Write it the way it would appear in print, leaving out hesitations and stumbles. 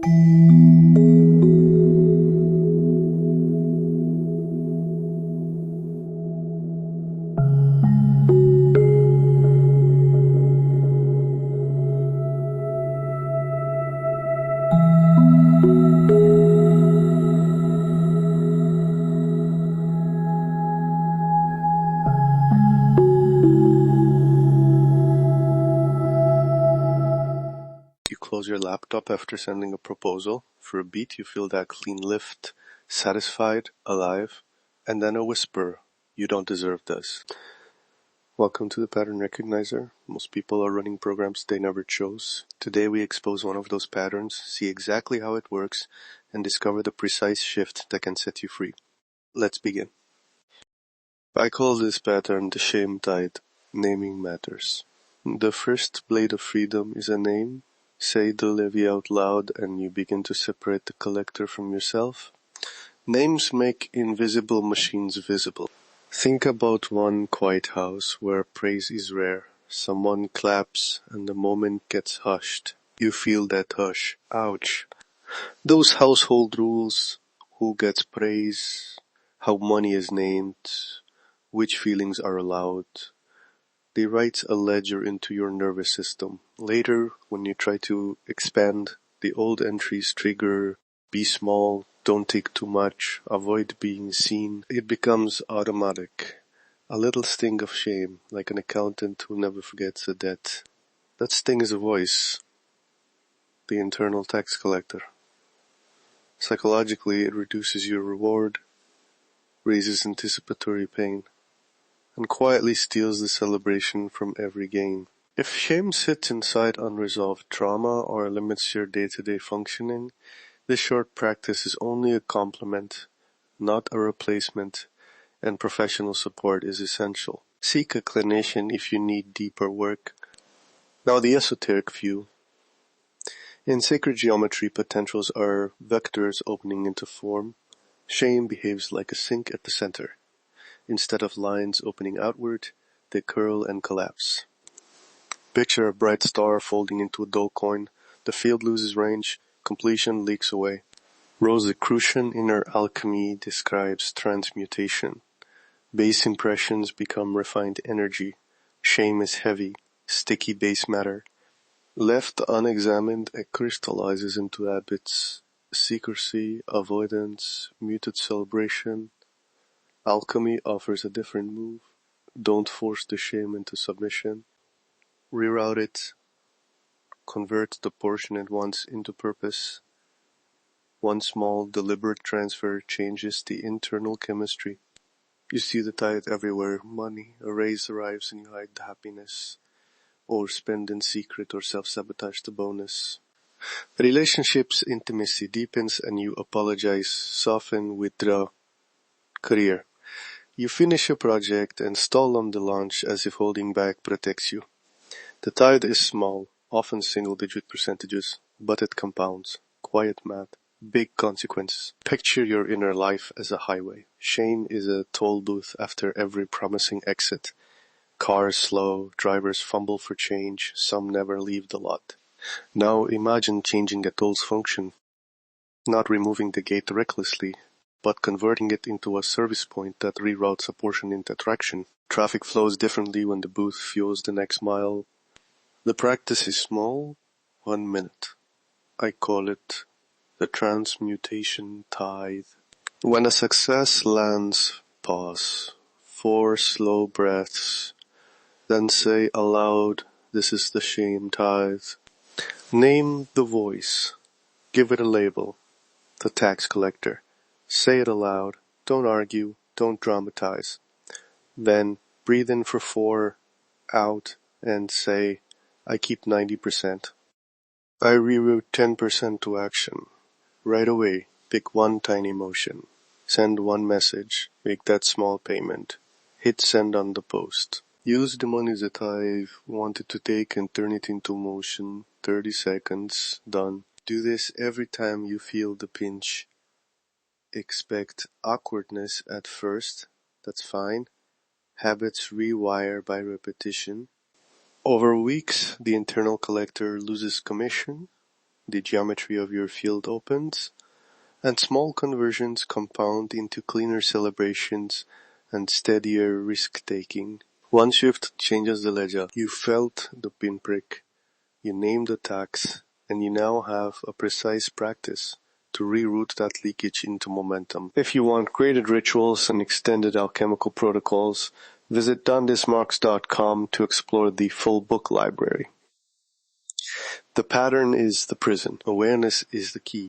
You close your laptop after sending a proposal. For a beat, you feel that clean lift, satisfied, alive, and then a whisper, "You don't deserve this." Welcome to the Pattern Recognizer. Most people are running programs they never chose. Today we expose one of those patterns, see exactly how it works, and discover the precise shift that can set you free. Let's begin. I call this pattern the shame tithe. Naming matters. The first blade of freedom is a name. Say the levy out loud and you begin to separate the collector from yourself. Names make invisible machines visible. Think about one quiet house where praise is rare. Someone claps and the moment gets hushed. You feel that hush. Ouch. Those household rules, who gets praise, how money is named, which feelings are allowed. They write a ledger into your nervous system. Later, when you try to expand, the old entries trigger, be small, don't take too much, avoid being seen. It becomes automatic. A little sting of shame, like an accountant who never forgets a debt. That sting is a voice, the internal tax collector. Psychologically, it reduces your reward, raises anticipatory pain, and quietly steals the celebration from every gain. If shame sits inside unresolved trauma or limits your day-to-day functioning, this short practice is only a complement, not a replacement, and professional support is essential. Seek a clinician if you need deeper work. Now the esoteric view. In sacred geometry, potentials are vectors opening into form. Shame behaves like a sink at the center. Instead of lines opening outward, they curl and collapse. Picture a bright star folding into a dull coin. The field loses range, completion leaks away. Rosicrucian inner alchemy describes transmutation. Base impressions become refined energy. Shame is heavy, sticky base matter. Left unexamined, it crystallizes into habits, secrecy, avoidance, muted celebration. Alchemy offers a different move. Don't force the shame into submission. Reroute it. Convert the portion it wants into purpose. One small, deliberate transfer changes the internal chemistry. You see the tithe everywhere. Money, a raise arrives and you hide the happiness. Or spend in secret or self-sabotage the bonus. Relationships, intimacy deepens and you apologize, soften, withdraw. Career. You finish a project and stall on the launch as if holding back protects you. The tithe is small, often single-digit percentages, but it compounds. Quiet math. Big consequences. Picture your inner life as a highway. Shame is a toll booth after every promising exit. Cars slow, drivers fumble for change, some never leave the lot. Now imagine changing a toll's function. Not removing the gate recklessly, but converting it into a service point that reroutes a portion into traction. Traffic flows differently when the booth fuels the next mile. The practice is small, 1 minute. I call it the Transmutation Tithe. When a success lands, pause. 4 slow breaths. Then say aloud, "This is the shame tithe." Name the voice. Give it a label. The tax collector. Say it aloud. Don't argue. Don't dramatize. Then breathe in for 4, out, and say, "I keep 90%. I reroute 10% to action." Right away, pick one tiny motion. Send one message. Make that small payment. Hit send on the post. Use the money that I wanted to take and turn it into motion. 30 seconds. Done. Do this every time you feel the pinch. Expect awkwardness at first. That's fine. Habits rewire by repetition. Over weeks, the internal collector loses commission. the geometry of your field opens, and small conversions compound into cleaner celebrations and steadier risk-taking. One shift changes the ledger. You felt the pinprick, you named the tax, and you now have a precise practice to reroute that leakage into momentum. If you want graded rituals and extended alchemical protocols, visit Desmarques.com to explore the full book library. The pattern is the prison. Awareness is the key.